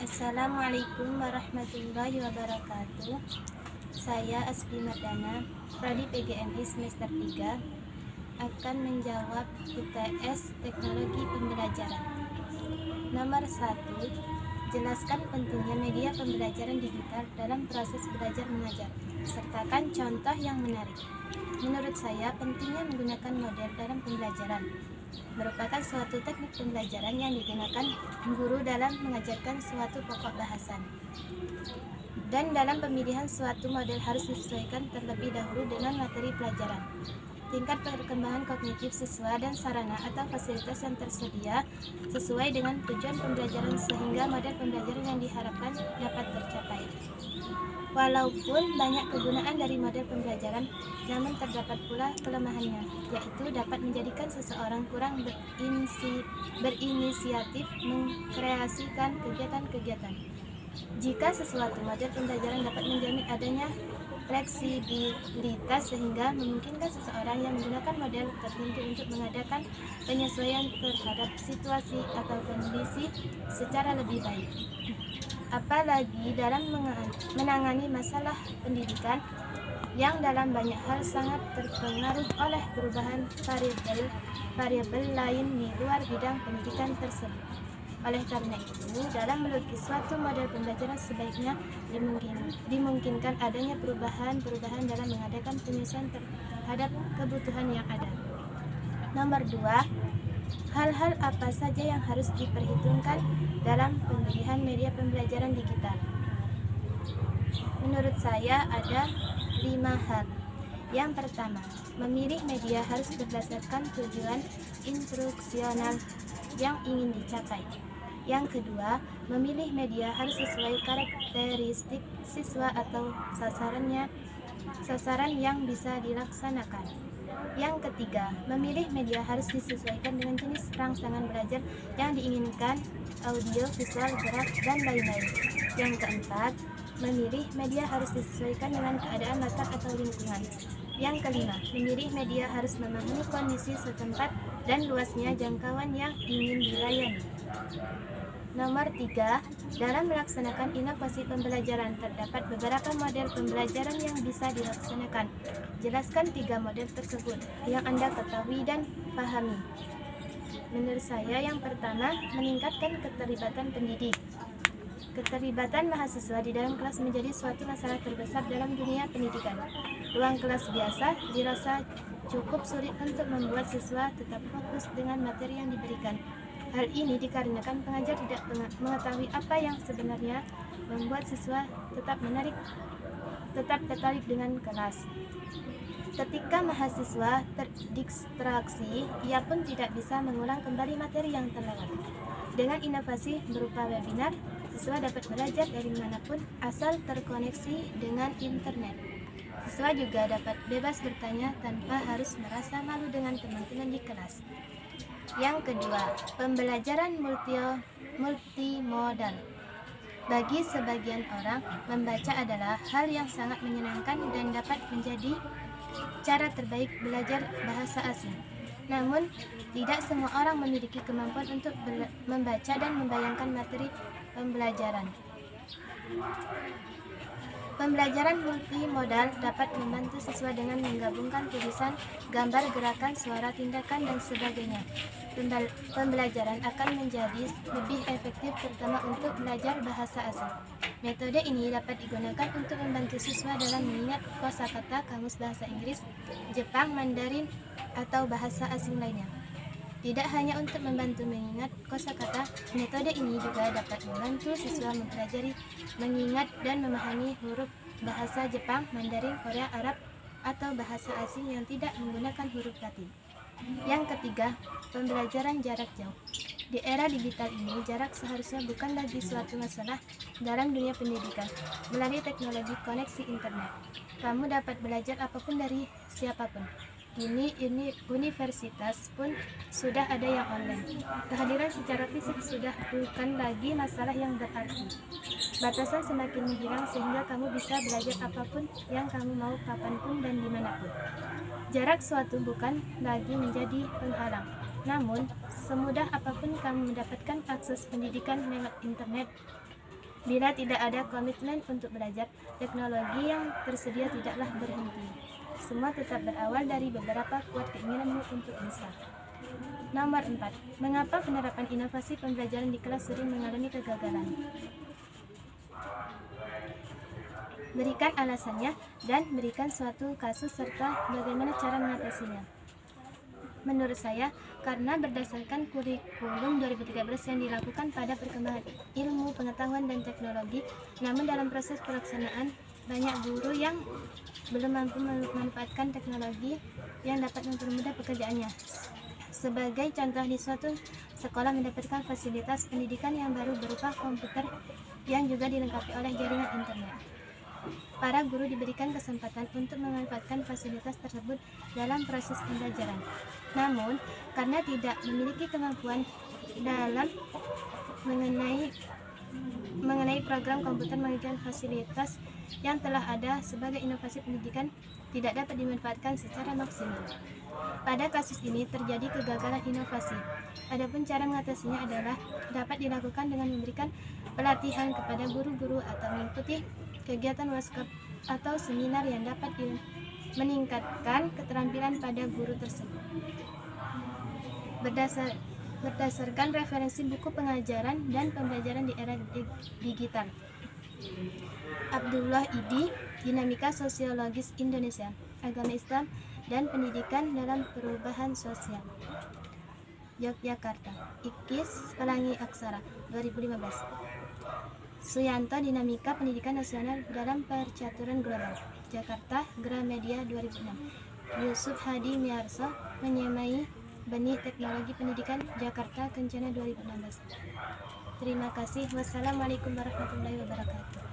Assalamualaikum warahmatullahi wabarakatuh. Saya Asbi Mardana, Prodi PGMI semester 3, akan menjawab UTS Teknologi Pembelajaran. Nomor 1. Jelaskan pentingnya media pembelajaran digital dalam proses belajar mengajar. Sertakan contoh yang menarik. Menurut saya, pentingnya menggunakan model dalam pembelajaran merupakan suatu teknik pembelajaran yang digunakan guru dalam mengajarkan suatu pokok bahasan. Dan dalam pemilihan suatu model harus disesuaikan terlebih dahulu dengan materi pelajaran, tingkat perkembangan kognitif siswa dan sarana atau fasilitas yang tersedia sesuai dengan tujuan pembelajaran sehingga model pembelajaran yang diharapkan dapat tercapai. Walaupun banyak kegunaan dari model pembelajaran, namun terdapat pula kelemahannya, yaitu dapat menjadikan seseorang kurang berinisiatif mengkreasikan kegiatan-kegiatan. Jika sesuatu model pembelajaran dapat menjamin adanya fleksibilitas sehingga memungkinkan seseorang yang menggunakan model tertentu untuk mengadakan penyesuaian terhadap situasi atau kondisi secara lebih baik. Apalagi dalam menangani masalah pendidikan yang dalam banyak hal sangat terpengaruh oleh perubahan variabel lain di luar bidang pendidikan tersebut. Oleh karena itu, dalam melukis suatu model pembelajaran sebaiknya dimungkinkan adanya perubahan-perubahan dalam mengadakan penyesuaian terhadap kebutuhan yang ada. Nomor 2. Hal-hal apa saja yang harus diperhitungkan dalam pemilihan media pembelajaran digital? Menurut saya ada 5 hal. Yang pertama, memilih media harus berdasarkan tujuan instruksional yang ingin dicapai. Yang kedua, memilih media harus sesuai karakteristik siswa atau sasaran yang bisa dilaksanakan. Yang ketiga, memilih media harus disesuaikan dengan jenis rangsangan belajar yang diinginkan, audio, visual, gerak, dan lain-lain. Yang keempat, memilih media harus disesuaikan dengan keadaan latar atau lingkungan. Yang kelima, memilih media harus memahami kondisi setempat dan luasnya jangkauan yang ingin dilayani. Nomor 3, dalam melaksanakan inovasi pembelajaran terdapat beberapa model pembelajaran yang bisa dilaksanakan. Jelaskan 3 model tersebut yang Anda ketahui dan pahami. Menurut saya, yang pertama, meningkatkan keterlibatan pendidik. Keterlibatan mahasiswa di dalam kelas menjadi suatu masalah terbesar dalam dunia pendidikan. Ruang kelas biasa dirasa cukup sulit untuk membuat siswa tetap fokus dengan materi yang diberikan. Hal ini dikarenakan pengajar tidak mengetahui apa yang sebenarnya membuat siswa tetap tertarik dengan kelas. Ketika mahasiswa terdistraksi, ia pun tidak bisa mengulang kembali materi yang terlewat. Dengan inovasi berupa webinar, siswa dapat belajar dari manapun asal terkoneksi dengan internet. Siswa juga dapat bebas bertanya tanpa harus merasa malu dengan teman-teman di kelas. Yang kedua, pembelajaran multimodal. Bagi sebagian orang, membaca adalah hal yang sangat menyenangkan dan dapat menjadi cara terbaik belajar bahasa asing. Namun, tidak semua orang memiliki kemampuan untuk membaca dan membayangkan materi pembelajaran. Pembelajaran multimodal dapat membantu siswa dengan menggabungkan tulisan, gambar, gerakan, suara, tindakan, dan sebagainya. Pembelajaran akan menjadi lebih efektif terutama untuk belajar bahasa asing. Metode ini dapat digunakan untuk membantu siswa dalam mengingat kosakata kamus bahasa Inggris, Jepang, Mandarin, atau bahasa asing lainnya. Tidak hanya untuk membantu mengingat kosakata, metode ini juga dapat membantu siswa mempelajari, mengingat, dan memahami huruf bahasa Jepang, Mandarin, Korea, Arab, atau bahasa asing yang tidak menggunakan huruf Latin. Yang ketiga, pembelajaran jarak jauh. Di era digital ini, jarak seharusnya bukan lagi suatu masalah dalam dunia pendidikan. Melalui teknologi koneksi internet, kamu dapat belajar apapun dari siapapun. Kini universitas pun sudah ada yang online. Kehadiran secara fisik sudah bukan lagi masalah yang berarti. Batasan semakin menghilang sehingga kamu bisa belajar apapun yang kamu mau kapanpun dan dimanapun. Jarak suatu bukan lagi menjadi penghalang. Namun, semudah apapun kamu mendapatkan akses pendidikan lewat internet, Bila tidak ada komitmen untuk belajar, teknologi yang tersedia tidaklah berhenti. Semua tetap berawal dari beberapa kuat keinginanmu untuk bisa. Nomor 4. Mengapa penerapan inovasi pembelajaran di kelas sering mengalami kegagalan? Berikan alasannya dan berikan suatu kasus serta bagaimana cara mengatasinya. Menurut saya, karena berdasarkan kurikulum 2013 yang dilakukan pada perkembangan ilmu, pengetahuan, dan teknologi, namun dalam proses pelaksanaan, banyak guru yang belum mampu memanfaatkan teknologi yang dapat mempermudah pekerjaannya. Sebagai contoh, di suatu sekolah mendapatkan fasilitas pendidikan yang baru berupa komputer yang juga dilengkapi oleh jaringan internet. Para guru diberikan kesempatan untuk memanfaatkan fasilitas tersebut dalam proses pembelajaran. Namun, karena tidak memiliki kemampuan dalam mengenai program komputer mengajar, fasilitas yang telah ada sebagai inovasi pendidikan tidak dapat dimanfaatkan secara maksimal. Pada kasus ini terjadi kegagalan inovasi. Adapun cara mengatasinya adalah dapat dilakukan dengan memberikan pelatihan kepada guru-guru atau mengikuti kegiatan workshop atau seminar yang dapat meningkatkan keterampilan pada guru tersebut. Berdasarkan referensi buku pengajaran dan pembelajaran di era digital. Abdullah Idi, Dinamika Sosiologis Indonesia, Agama Islam dan Pendidikan dalam Perubahan Sosial, Yogyakarta, IKIS Pelangi Aksara, 2015. Suyanto, Dinamika Pendidikan Nasional dalam Percaturan Global, Jakarta, Gramedia, 2006. Yusuf Hadi Miarso, Menyamai Benih Teknologi Pendidikan, Jakarta, Kencana, 2016. Terima kasih. Wassalamualaikum warahmatullahi wabarakatuh.